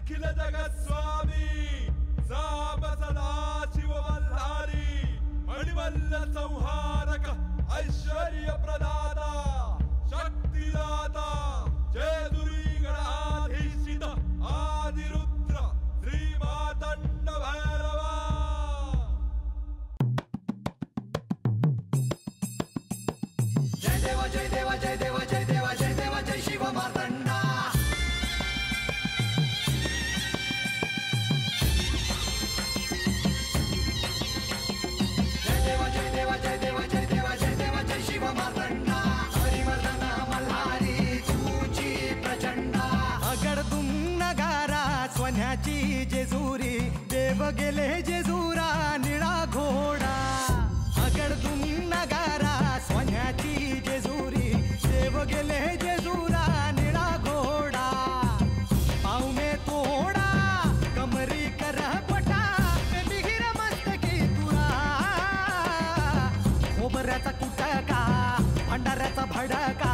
अखिल जगस्वामी साम सदा शिव मल्हारी मणिमल्ल संहारक ऐश्वर्य प्रदाता शक्तिदाता जय दुरी गणाधीशित आदिरुद्र श्री मातंड भैरवा। जय देव जय देव जय देव जय देव जय देव जय शिव मातंडा। जय देव जय देव जय देव जय देव जय देव जय शिव मातंडा। हरिवर्धन मल्हारी तुझी प्रचंडा। अगडदुम नगारा सोन्याची जेजुरी देव गेले जेजुरा निळा घोडा। अगडदुम नगारा सोन्याची जेजुरी देव गेले जेजुरा निळा घोडा। पावमे तोडा कमरी कर पटा मिहिर मस्तकी तुरा। खोबऱ्याचा कुटका भंडाऱ्याचा भडका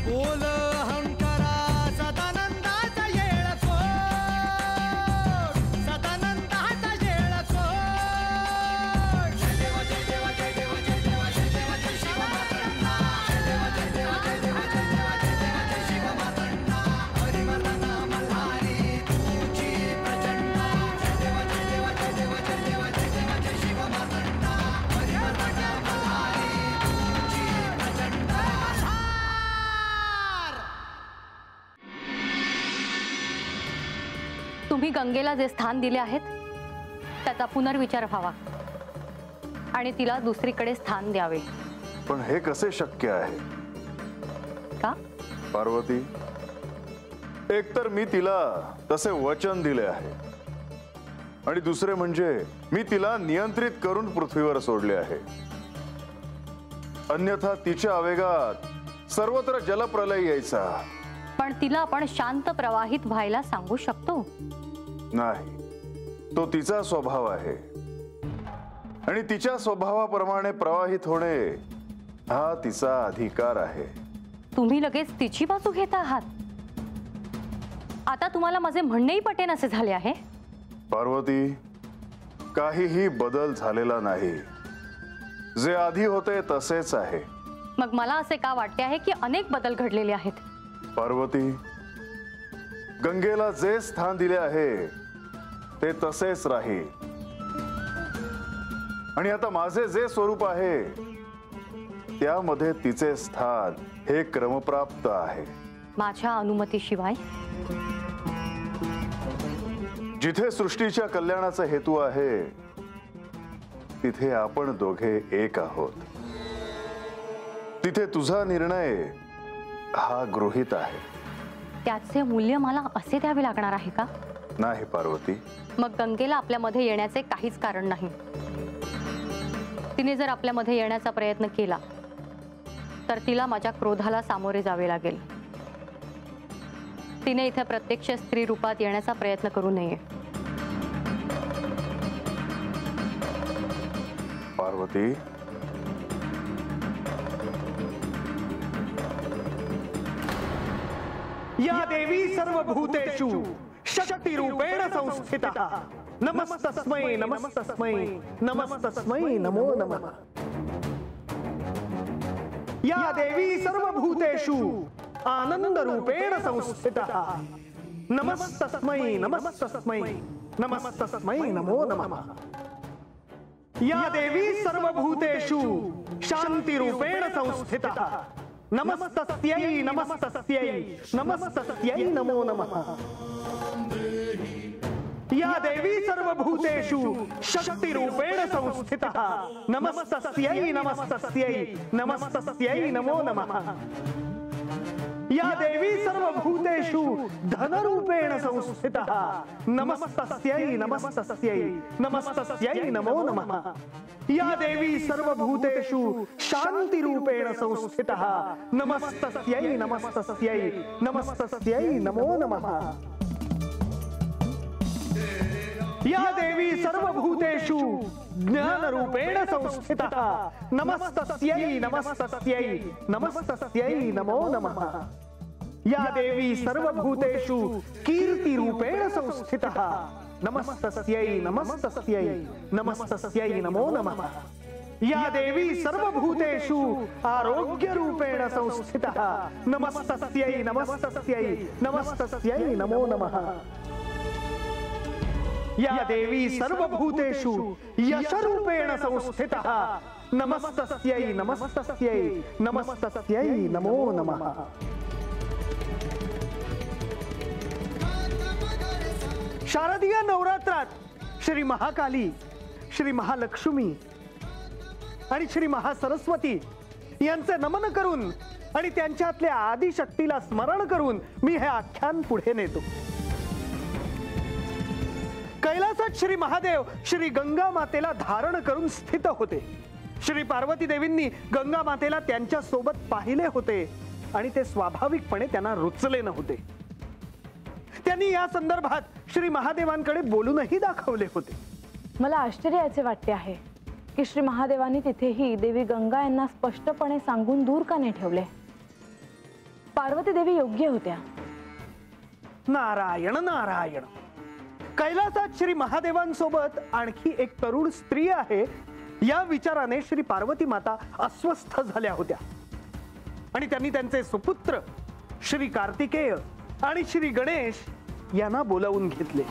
बोल हंकारा सदानंदाचा येळकोट सदानंदाचा येळकोट। जय देव जय देव जय देव जय देव जय देव जय शिव मातंडा। जय देव जय देव जय देव जय देव जय देव जय शिव मातंडा। हरिवर्धन मल्हारी तुझी प्रचंडा। जय देव जय देव जय देव जय देव जय देव जय शिव मातंडा। हरिवर्धन मल्हारी तुझी प्रचंडा। तुम्ही गंगेला जे स्थान दिले आहेत त्याचा पुनर्विचार व्हावा आणि तिला दुसरीकडे स्थान द्यावे। पण हे कसे शक्य आहे का पार्वती? एकतर मी तिला तसे वचन दिले आहे आणि दुसरे म्हणजे मी तिला नियंत्रित करून पृथ्वीवर सोडले आहे। अन्यथा तिच्या आवेगात सर्वत्र जलप्रलय यायचा। पण तिला आपण शांत प्रवाहित व्हायला सांगू शकतो नाही, तो तिचा स्वभाव आहे आणि तिच्या स्वभावाप्रमाणे प्रवाहित होणे हा तिचा अधिकार आहे। तुम्ही लगेच तिची बाजू घेत आहात। आता तुम्हाला माझे म्हणणेही पटेनासे झाले आहे। पार्वती, काहीही बदल झालेला नाही, जे आधी होते तसेच आहे। मग मला असे का वाटते आहे की अनेक बदल घडलेले आहेत। पार्वती, गंगेला जे स्थान दिले आहे ते तसेच राहील आणि आता माझे जे स्वरूप आहे त्यामध्ये तिचे स्थान हे क्रमप्राप्त आहे। माझ्या अनुमतीशिवाय जिथे सृष्टीच्या कल्याणाचा हेतू आहे तिथे आपण दोघे एक आहोत। तिथे तुझा निर्णय हा गृहीत आहे। त्याचे मूल्य मला असे द्यावे लागणार आहे का? नाही पार्वती। मग गंगेला आपल्यामध्ये येण्याचे काहीच कारण नाही। तिने जर आपल्यामध्ये येण्याचा प्रयत्न केला तर तिला माझ्या क्रोधाला सामोरे जावे लागेल। तिने इथे प्रत्यक्ष स्त्री रूपात येण्याचा प्रयत्न करू नये। पार्वती, या देवी सर्वभूतेषु शक्ति रूपेण संस्थिता। नमस्तस्मै नमस्तस्मै नमस्तस्मै नमो नमः। या देवी सर्वभूतेषु आनंद रूपेण संस्थिता। नमस्तस्मै नमस्तस्मै नमस्तस्मै नमो नमः। या देवी सर्वभूतेषु शांति रूपेण संस्थिता। नमस्तस्यै नमस्तस्यै नमस्तस्यै नमो नमः। या देवी सर्वभूतेषु शक्ति रूपेण संस्थिता। नमस्तस्यै नमस्तस्यै नमस्तस्यै नमो नमः। या देवी सर्वभूतेषु धन रूपेण संस्थिता। नमस्तस्यै नमस्तस्यै नमस्तस्यै नमो नमः। या देवी सर्वभूतेषु शांति रूपेण संस्थिता। नमस्तस्यै नमस्तस्यै नमस्तस्यै नमो नमः। या देवी सर्वभूतेषु ज्ञान रूपेण संस्थिता। नमस्तस्यै नमस्तस्यै नमस्तस्यै नमो नमः। या देवी सर्वभूतेषु कीर्ति रूपेण संस्थिता। संस्थितः नमस्तस्यै नमस्तस्यै नमस्तस्यै नमो नमः। या देवी सर्वभूतेषु आरोग्य रूपेण संस्थितः नमस्तस्यै नमस्तस्यै नमस्तस्यै नमो नमः। या देवी सर्वभूतेषु यशरूपेण संस्थितः नमस्तस्यै नमस्तस्यै नमस्तस्यै नमो नमः। शारदीय नवरात्रात श्री महाकाली, श्री महालक्ष्मी आणि श्री महासरस्वती यांचे नमन करून आणि त्यांच्यातल्या आदिशक्तीला स्मरण करून मी हे आख्यान पुढे नेतो। कैलासात श्री महादेव श्री गंगा मातेला धारण करून स्थित होते। श्री पार्वती देवींनी गंगा मातेला त्यांच्या सोबत पाहिले होते आणि ते स्वाभाविकपणे त्यांना रुचले नव्हते। त्यांनी या संदर्भात श्री महादेवांकडे बोलूनही दाखवले होते। मला आश्चर्याचे वाटते आहे की श्री महादेवांनी तिथेही देवी गंगा यांना स्पष्टपणे सांगून दूर का नाही ठेवले। पार्वती देवी योग्य होत्या। नारायण नारायण। कैलासात श्री महादेवांसोबत आणखी एक तरुण स्त्री आहे या विचाराने श्री पार्वती माता अस्वस्थ झाल्या होत्या आणि त्यांनी त्यांचे सुपुत्र श्री कार्तिकेय आणि श्री गणेश यांना बोलावून घेतले।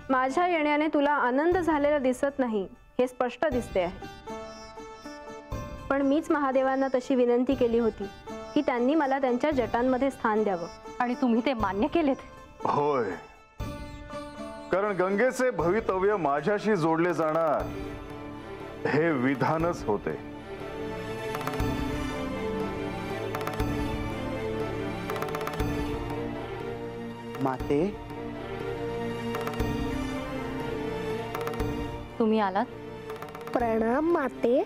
माझ्या येण्याने तुला आनंद झालेला दिसत नाही हे स्पष्ट दिसते आहे, पण मीच महादेवांना तशी विनंती केली होती की त्यांनी मला त्यांच्या जटांमध्ये स्थान द्यावं आणि तुम्ही ते मान्य केलेत? होय, कारण गंगेचे भवितव्य माझ्याशी जोडले जाणार हे विधानच होते। माते, तुम्ही आलात? प्रणाम माते।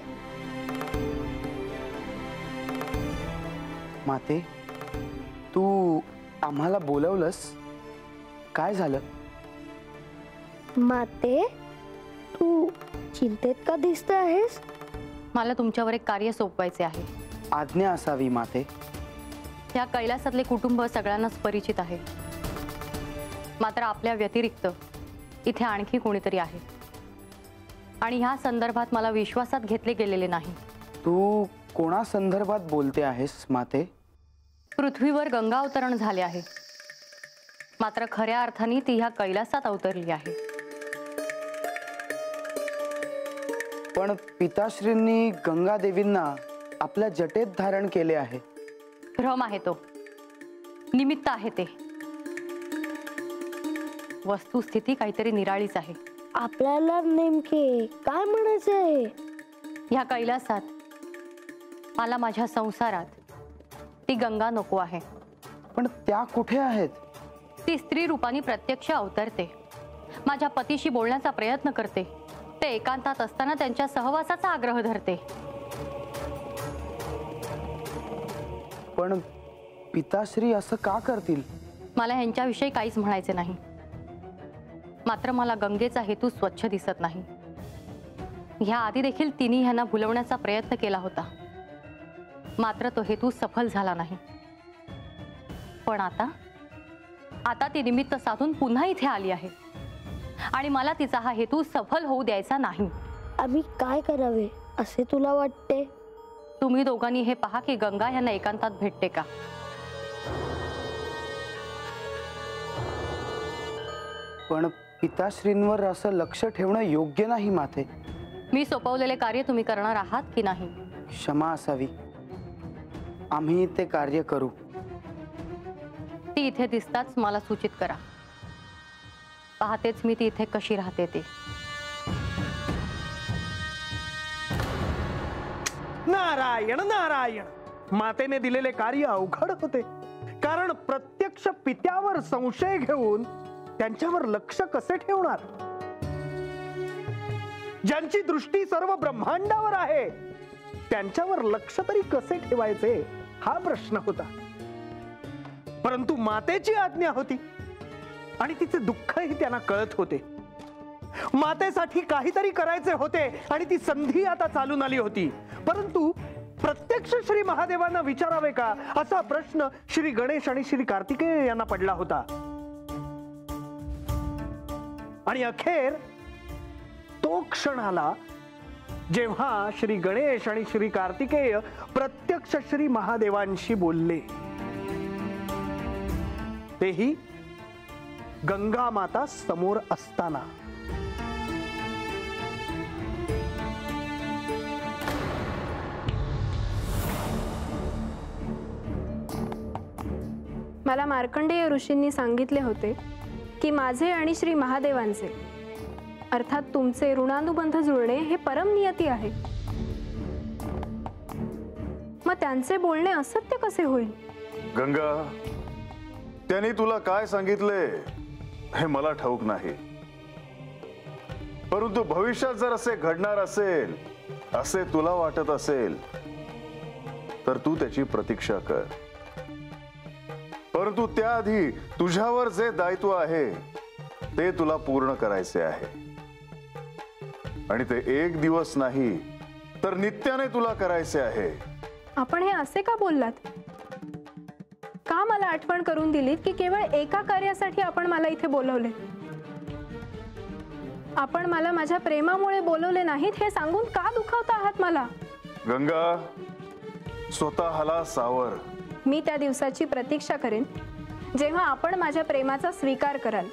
माते, तू आम्हाला बोलवलंस, काय झालं? माते, तू चिंतेत का दिसते आहेस? मला तुमच्यावर एक कार्य सोपवायचे आहे। आज्ञा असावी माते। या कैलासातले कुटुंब सगळ्यांनाच परिचित आहे, मात्र आपल्या व्यतिरिक्त इथे आणखी कोणीतरी आहे आणि ह्या संदर्भात मला विश्वासात घेतले गेलेले नाही। तू कोणा संदर्भात बोलते आहेस माते? पृथ्वीवर गंगा अवतरण झाले आहे, मात्र खऱ्या अर्थाने ती ह्या कैलासात अवतरली आहे। पण पिताश्रींनी गंगा देवींना आपल्या जटेत धारण केले आहे। भ्रम आहे तो, निमित्त आहे ते। वस्तुस्थिती काहीतरी निराळीच आहे। आपल्याला नेमके काय म्हणायचे आहे? ह्या कैलासात मला माझ्या संसारात ती गंगा नको आहे। पण त्या कुठे आहेत? ती स्त्री रूपाने प्रत्यक्ष अवतरते, माझ्या पतीशी बोलण्याचा प्रयत्न करते, ते एकांतात असताना त्यांच्या सहवासाचा आग्रह धरते। पण पिताश्री असं का करतील? मला ह्यांच्याविषयी काहीच म्हणायचे नाही, मात्र मला गंगेचा हेतू स्वच्छ दिसत नाही। ह्या आधी देखील तिने ह्यांना भुलवण्याचा प्रयत्न केला होता, मात्र तो हेतू सफल झाला नाही। पण आता ती निमित्त साधून पुन्हा इथे आली आहे आणि मला तिचा हा हेतू सफल होऊ द्यायचा नाही। आम्ही काय करावे असे तुला वाटते? तुम्ही दोघांनी हे पहा की गंगा यांना एकांतात भेटते का। पण पिताश्रींवर असं लक्ष ठेवणं योग्य नाही माते। मी सोपवलेले कार्य तुम्ही करणार आहात की नाही? क्षमा असावी, आम्ही ते कार्य करू। ती इथे दिसताच मला सूचित करा, पाहतेच मी ती इथे कशी राहते ते। नारायण नारायण। मातेने दिलेले कार्य अवघड होते, कारण प्रत्यक्ष पित्यावर संशय घेऊन त्यांच्यावर लक्ष कसे ठेवणार? ज्यांची दृष्टी सर्व ब्रह्मांडावर आहे त्यांच्यावर लक्ष तरी कसे ठेवायचे हा प्रश्न होता। परंतु मातेची आज्ञा होती आणि तिचे दुःखही त्यांना कळत होते। मातेसाठी काहीतरी करायचे होते आणि ती संधी आता चालून आली होती, परंतु प्रत्यक्ष प्रत्यक्ष श्री महादेवांना विचारावे का, असा प्रश्न श्री गणेश आणि श्री कार्तिकेय यांना पडला होता. आणि अखेर तो क्षण आला जेव्हा श्री गणेश आणि श्री कार्तिकेय प्रत्यक्ष श्री महादेवांशी बोलले, तेही गंगा माता समोर असताना. मला मार्कंडेय ऋषींनी सांगितले होते की माझे आणि श्री महादेवांचे अर्थात तुमचे ऋणानुबंध जुळणे हे परमनियती आहे. मग त्यांचे बोलणे असत्य कसे होईल? गंगा, त्यांनी तुला काय सांगितले हे मला ठाऊक नाही, परंतु भविष्यात जर असे घडणार असेल असे तुला वाटत असेल तर तू त्याची प्रतीक्षा कर. परंतु त्याआधी तुझ्यावर जे दायित्व आहे ते तुला पूर्ण करायचे आहे, आणि ते एक दिवस नाही तर नित्याने तुला करायचे आहे. आपण हे असे का बोललात? का मला आठवण करून दिलीत की केवळ एका कार्यासाठी आपण मला इथे बोलवले? आपण मला माझ्या प्रेमामुळे बोलवले नाहीत हे सांगून का दुखावता आहात मला? गंगा, स्वतःला सावर. मी त्या दिवसाची प्रतीक्षा करेन जेव्हा आपण माझ्या प्रेमाचा स्वीकार कराल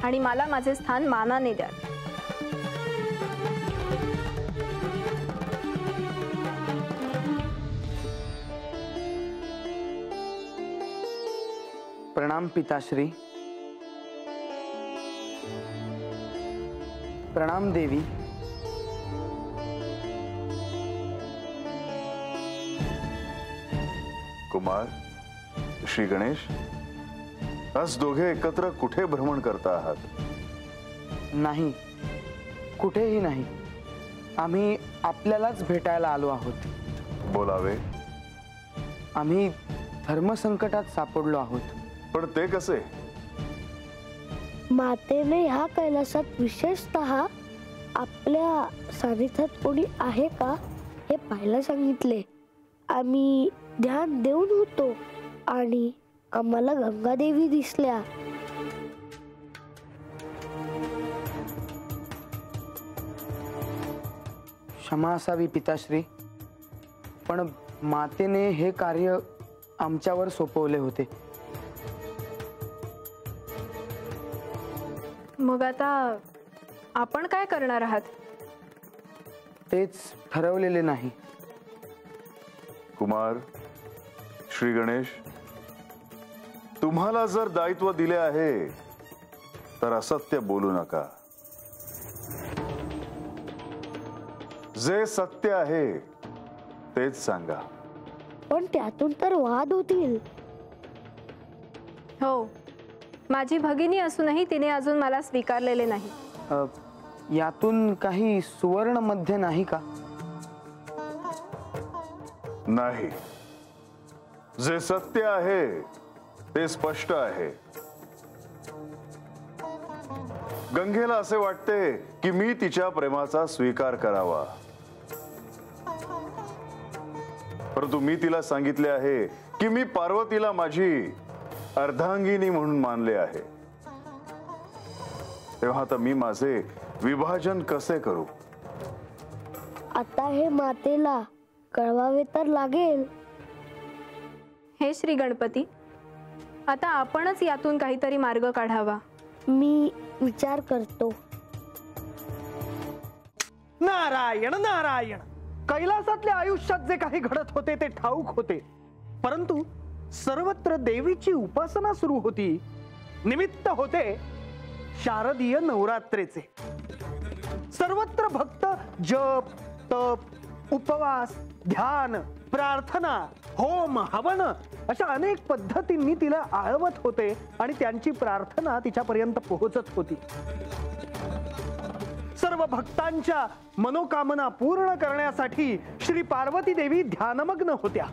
आणि मला माझे स्थान मानाने द्याल. प्रणाम पिताश्री. प्रणाम देवी. कुमार, श्री गणेश, आज दोघे एकत्र कुठे भ्रमण करता आहात? नाही, कुठेही नाही. आम्ही आपल्यालाच भेटायला आलो आहोत. बोलावे. आम्ही धर्मसंकटात सापडलो आहोत. पण ते कसे? मातेने ह्या कैलासात विशेषतः आपल्या सानिध्यात कोणी आहे का हे पाहायला सांगितले. आम्ही ध्यान देऊन होतो आणि आम्हाला गंगादेवी दिसल्या. क्षमा असावी पिताश्री, पण मातेने हे कार्य आमच्यावर सोपवले होते. मग आता आपण काय करणार आहात? तेच ठरवलेले नाही. कुमार, श्री गणेश, तुम्हाला जर दायित्व दिले आहे तर असत्य बोलू नका. जे सत्य आहे तेच सांगा. पण त्यातून तर वाद होतील. हो, माझी भगिनी असूनही तिने अजून मला स्वीकारलेले नाही. यातून काही सुवर्ण मध्य नाही का? नाही, जे सत्य आहे ते स्पष्ट आहे. गंगेला असे वाटते की मी तिच्या प्रेमाचा स्वीकार करावा, परंतु मी तिला सांगितले आहे की मी पार्वतीला माझी अर्धांगिनी म्हणून मानले आहे. तेव्हा आता मी माझे विभाजन कसे करू? आता हे मातेला कळवावे तर लागेल. हे श्री गणपती, आता आपणच यातून काहीतरी मार्ग काढावा. मी विचार करतो. नारायण नारायण. कैलासातल्या आयुष्यात जे काही घडत होते ते ठाऊक होते, परंतु सर्वत्र देवीची उपासना सुरू होती. निमित्त होते शारदीय नवरात्रेचे. सर्वत्र भक्त जप, तप, उपवास, ध्यान, प्रार्थना, होम, हवन अशा अनेक पद्धतींनी तिला आळवत होते आणि त्यांची प्रार्थना तिच्यापर्यंत पोहोचत होती. सर्व भक्तांच्या मनोकामना पूर्ण करण्यासाठी श्री पार्वती देवी ध्यानमग्न होत्या.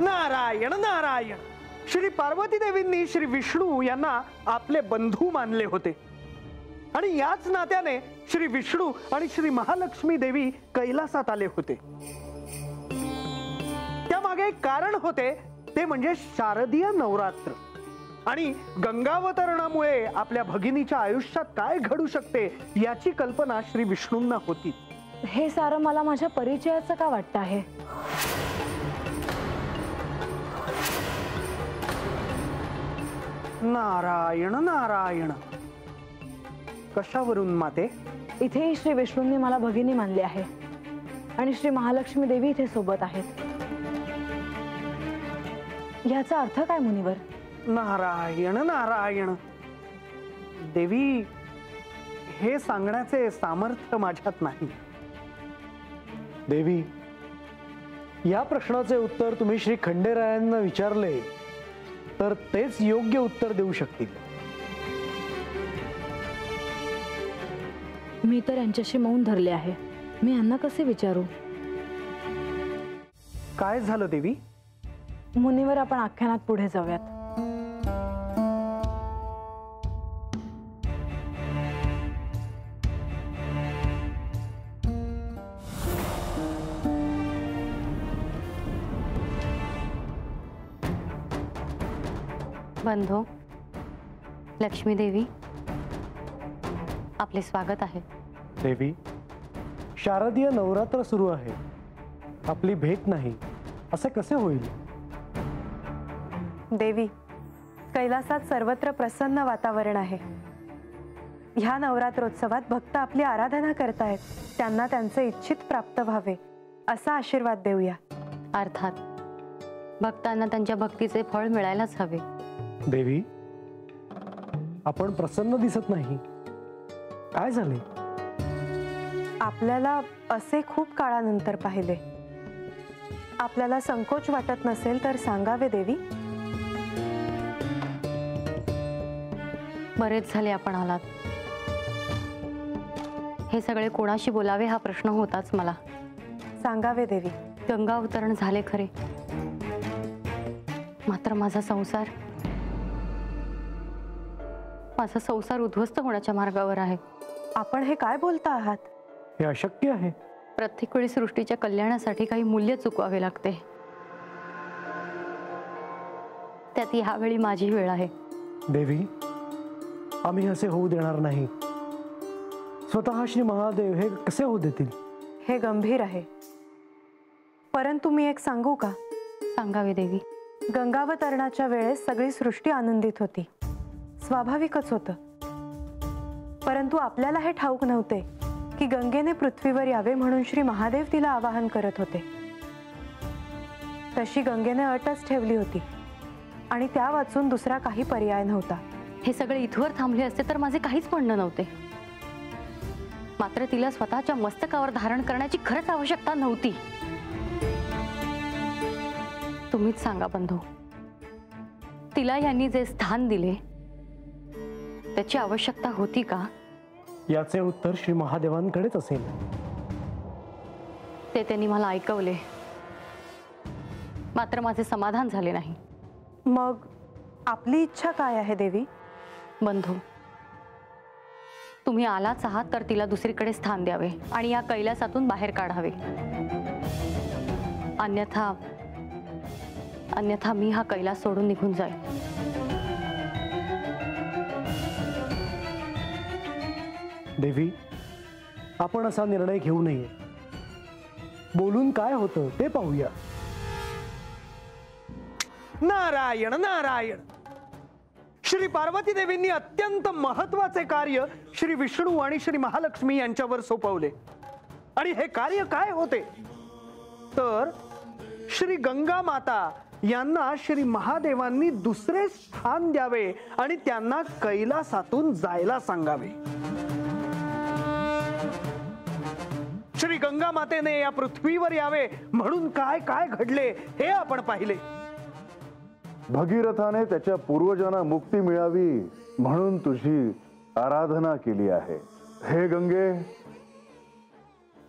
नारायण नारायण. श्री पार्वती देवींनी श्री विष्णू यांना आपले बंधू मानले होते आणि याच नात्याने श्री विष्णू आणि श्री महालक्ष्मी देवी कैलासात आले होते. त्यामागे एक कारण होते, ते म्हणजे शारदीय नवरात्र. आणि गंगावतरणामुळे आपल्या भगिनीच्या आयुष्यात काय घडू शकते याची कल्पना श्री विष्णूंना होती. हे सारं मला माझ्या परिचयाचं का वाटतं आहे? नारायण नारायण. कशावरून माते? इथेही श्री विष्णूंनी मला भगिनी मानले आहे आणि श्री महालक्ष्मी देवी इथे सोबत आहेत. याचा अर्थ काय मुनिवर? नारायण नारायण. देवी, हे सांगण्याचे सामर्थ्य माझ्यात नाही. देवी, या प्रश्नाचे उत्तर तुम्ही श्री खंडेरायांना विचारले तर तेच योग्य उत्तर देऊ शकतील. मी तर यांच्याशी मौन धरले आहे. मी यांना कसे विचारू? काय झालं देवी? मुनिवर, आपण आख्यानात पुढे जाऊयात. बंधो, लक्ष्मी देवी, आपले स्वागत आहे. देवी, शारदीय नवरात्र सुरू आहे, आपली भेट नाही असे कसे होईल? देवी, कैलासात सर्वत्र प्रसन्न वातावरण आहे. ह्या नवरात्रोत्सवात भक्त आपली आराधना करतायत. त्यांना त्यांचे इच्छित प्राप्त व्हावे असा आशीर्वाद देऊया. अर्थात भक्तांना त्यांच्या भक्तीचे फळ मिळायलाच हवे. देवी, आपण प्रसन्न दिसत नाही, काय झाले? आपल्याला असे खूप काळानंतर पाहिले. आपल्याला संकोच वाटत नसेल तर सांगावे देवी. बरेच झाले आपण आलात. हे सगळे कोणाशी बोलावे हा प्रश्न होताच मला. सांगावे देवी. गंगा अवतरण झाले खरे, मात्र माझा संसार उद्ध्वस्त होण्याच्या मार्गावर आहे. आपण हे काय बोलता आहात? हे अशक्य आहे. प्रत्येक वेळी सृष्टीच्या कल्याणासाठी काही मूल्य चुकवावे लागते. त्यात यावेळी माझी वेळ आहे. देवी, आम्ही असे होऊ देणार नाही. स्वतः श्री महादेव हे कसे होऊ देतील? हे गंभीर आहे. परंतु मी एक सांगू का? सांगावे देवी. गंगावतरणाच्या वेळेस सगळी सृष्टी आनंदित होती. स्वाभाविकच होतं. परंतु आपल्याला हे ठाऊक नव्हते की गंगेने पृथ्वीवर यावे म्हणून श्री महादेव तिला आवाहन करत होते. तशी गंगेने अटच ठेवली होती आणि त्या वाचून दुसरा काही पर्याय नव्हता. हे सगळे इथवर थांबले असते तर माझे काहीच म्हणणं नव्हते. मात्र तिला स्वतःच्या मस्तकावर धारण करण्याची खरंच आवश्यकता नव्हती. तुम्हीच सांगा बंधू, तिला यांनी जे स्थान दिले त्याची आवश्यकता होती का? याचे उत्तर श्री महादेवांकडेच असेल. ते त्यांनी मला ऐकवले, मात्र माझे समाधान झाले नाही. मग आपली इच्छा काय आहे देवी? बंधू, तुम्ही आलाच आहात तर तिला दुसरीकडे स्थान द्यावे आणि या कैलासातून बाहेर काढावे. अन्यथा मी हा कैलास सोडून निघून जाईल. देवी, आपण असा निर्णय घेऊ नये. बोलून काय होतं ते पाहूया. नारायण नारायण. श्री पार्वती देवींनी अत्यंत महत्वाचे कार्य श्री विष्णू आणि श्री महालक्ष्मी यांच्यावर सोपवले. आणि हे कार्य काय होते तर श्री गंगा माता यांना श्री महादेवांनी दुसरे स्थान द्यावे आणि त्यांना कैलासातून जायला सांगावे. श्री गंगा मातेने या पृथ्वीवर यावे म्हणून काय काय घडले हे आपण पाहिले. भगीरथाने त्याच्या पूर्वजांना मुक्ती मिळावी म्हणून तुझी आराधना केली आहे. हे गंगे,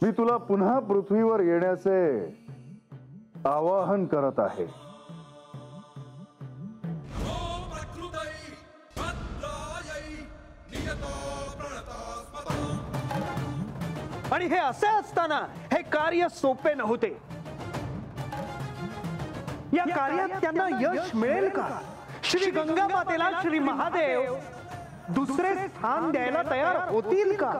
मी तुला पुन्हा पृथ्वीवर येण्याचे आवाहन करत आहे. आणि हे असे असताना हे कार्य सोपे नव्हते. या कार्यात त्यांना यश मिळेल का? श्री गंगा मातेला श्री महादेव दुसरे स्थान द्यायला तयार होतील का?